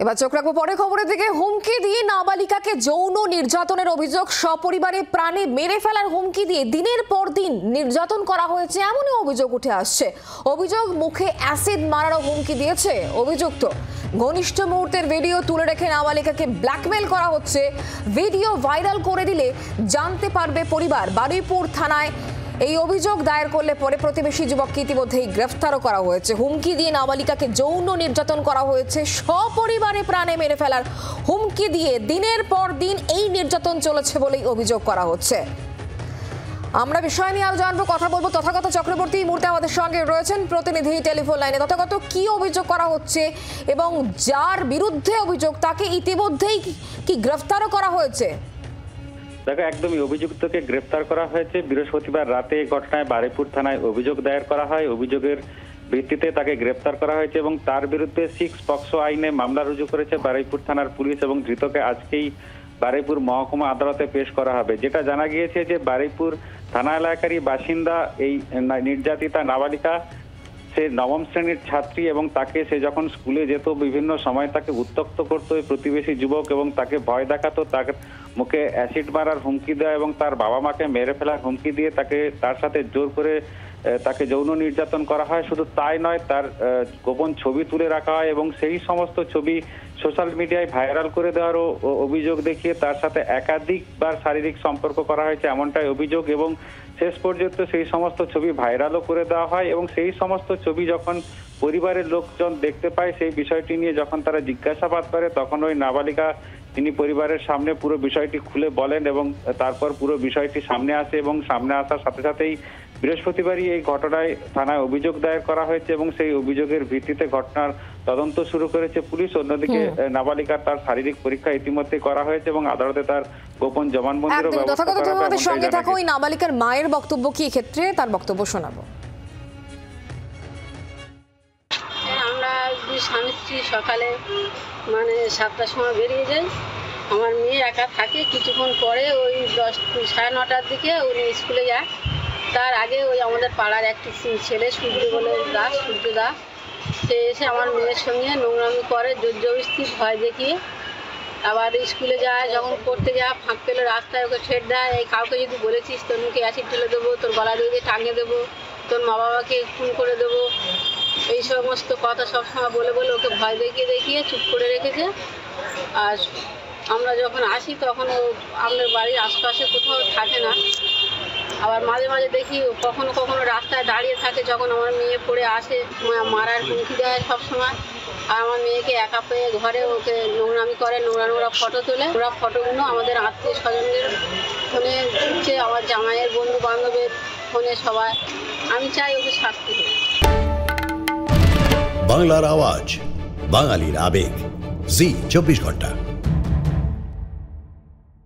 এবার চোখ রাখবো পরে খবরের দিকে। হুমকি দিয়ে নাবালিকাকে যৌন নির্যাতনের অভিযোগ, সপরিবারে প্রাণে মেরে ফেলার হুমকি দিয়ে দিনের পর দিন নির্যাতন করা হয়েছে এমনই অভিযোগ উঠে আসছে। অভিযোগ, মুখে অ্যাসিড মারারও হুমকি দিয়েছে অভিযুক্ত। ঘনিষ্ঠ মুহূর্তের ভিডিও তুলে রেখে নাবালিকাকে ব্ল্যাকমেল করা হচ্ছে। ভিডিও ভাইরাল করে দিলে জানতে পারবে পরিবার। বারুইপুর থানায় এই অভিযোগ দায়ের করলে পরে প্রতিবেশী যুবককে ইতিমধ্যেই গ্রেফতারও করা হয়েছে। হুমকি দিয়ে নাবালিকাকে যৌন নির্যাতন করা হয়েছে, সপরিবারে প্রাণে মেরে ফেলার হুমকি দিয়ে দিনের পর দিন এই নির্যাতন চলেছে বলেই অভিযোগ করা হচ্ছে। আমরা বিষয় নিয়ে আরো জানবো, কথা বলবো। তথাগত চক্রবর্তী এই মুহূর্তে আমাদের সঙ্গে রয়েছেন প্রতিনিধি টেলিফোন লাইনে। তথাগত, কি অভিযোগ করা হচ্ছে এবং যার বিরুদ্ধে অভিযোগ তাকে ইতিমধ্যেই কি গ্রেফতারও করা হয়েছে? দেখো, একদমই অভিযুক্তকে গ্রেফতার করা হয়েছে। বৃহস্পতিবার রাতে এই ঘটনায় বারুইপুর থানায় অভিযোগ দায়ের করা হয়। অভিযোগের ভিত্তিতে তাকে গ্রেফতার করা হয়েছে এবং তার বিরুদ্ধে 6 পক্সো আইনে মামলা রুজু করেছে বারুইপুর থানার পুলিশ এবং ধৃতকে আজকেই বারুইপুর মহকুমা আদালতে পেশ করা হবে। যেটা জানা গিয়েছে যে বারুইপুর থানা এলাকারই বাসিন্দা এই নির্যাতিতা নাবালিকা, সে 9ম শ্রেণীর ছাত্রী এবং তাকে সে যখন স্কুলে যেত বিভিন্ন সময় তাকে উত্ত্যক্ত করতো প্রতিবেশী যুবক এবং তাকে ভয় দেখাতো, তার মুখে অ্যাসিড মারার হুমকি দেওয়া এবং তার বাবা মাকে মেরে ফেলার হুমকি দিয়ে তার সাথে জোর করে তাকে যৌন নির্যাতন করা হয়। শুধু তাই নয়, তার গোপন ছবি তুলে রাখা হয় এবং সেই সমস্ত ছবি সোশ্যাল মিডিয়ায় ভাইরাল করে দেওয়ারও অভিযোগ দেখিয়ে তার সাথে একাধিকবার শারীরিক সম্পর্ক করা হয়েছে এমনটাই অভিযোগ এবং শেষ পর্যন্ত সেই সমস্ত ছবি ভাইরালও করে দেওয়া হয় এবং সেই সমস্ত ছবি যখন পরিবারের লোকজন দেখতে পায়, সেই বিষয়টি নিয়ে যখন তারা জিজ্ঞাসাবাদ করে তখন ওই নাবালিকা তিনি পরিবারের সামনে পুরো বিষয়টি খুলে বলেন এবং তারপর পুরো বিষয়টি সামনে আসে এবং সামনে আসার সাথে সাথেই বৃহস্পতিবারই এই ঘটনায় থানায় অভিযোগ দায়ের করা হয়েছে এবং সেই অভিযোগের ভিত্তিতে ঘটনার তদন্ত শুরু করেছে পুলিশ। অন্যদিকে নাবালিকার তার শারীরিক পরীক্ষা ইতিমধ্যে করা হয়েছে এবং আদালতে তার গোপন জবানবন্দিরও ব্যবস্থা করা হবে। আমাদের সঙ্গে থাকো ওই নাবালিকার মায়ের বক্তব্য কি ক্ষেত্রে, তার বক্তব্য শোনাবো। আমরা স্বামী স্ত্রী সকালে 7টার সময় বেরিয়ে যাই। আমার মেয়ে একা থাকে, কিছুক্ষণ পরে ওই 10 সাড়ে 9টার দিকে উনি স্কুলে যায়। তার আগে ওই আমাদের পাড়ার একটি ছেলে সূর্য বলে সূর্য দাস, সে এসে আমার মেয়ের সঙ্গে নোংরামি করে, জোরজবরদস্তি ভয় দেখিয়ে। আবার স্কুলে যায়, যখন পড়তে যায় ফাঁক পেলে রাস্তায় ওকে ঠেট দেয়, এই কাউকে যদি বলেছিস তোর মুখে অ্যাসিড ঢেলে দেবো, তোর গলা দিয়ে টাঙিয়ে দেবো, তোর মা বাবাকে খুন করে দেবো, এই সমস্ত কথা সবসময় বলে বলে ওকে ভয় দেখিয়ে চুপ করে রেখেছে। আর আমরা যখন আসি তখন ও আমাদের বাড়ির আশপাশে কোথাও থাকে না। আবার মাঝে মাঝে দেখি কখনো কখনো রাস্তায় দাঁড়িয়ে থাকে, যখন আমার মেয়ে পড়ে আসে মারার হুমকি দেয় সবসময়। আর আমার মেয়েকে একা পেয়ে ঘরে ওকে নোংরামি করে, নোংরা ফটো তোলে। ওরা ফটোগুলো আমাদের আত্মীয় স্বজনদের ফোনে দিচ্ছে, আমার জামাইয়ের বন্ধু বান্ধবের ফোনে, সবাই। আমি চাই ওকে শাস্তি হোক। বাংলার আওয়াজ, বাঙালির আবেগ, জি 24 ঘন্টা।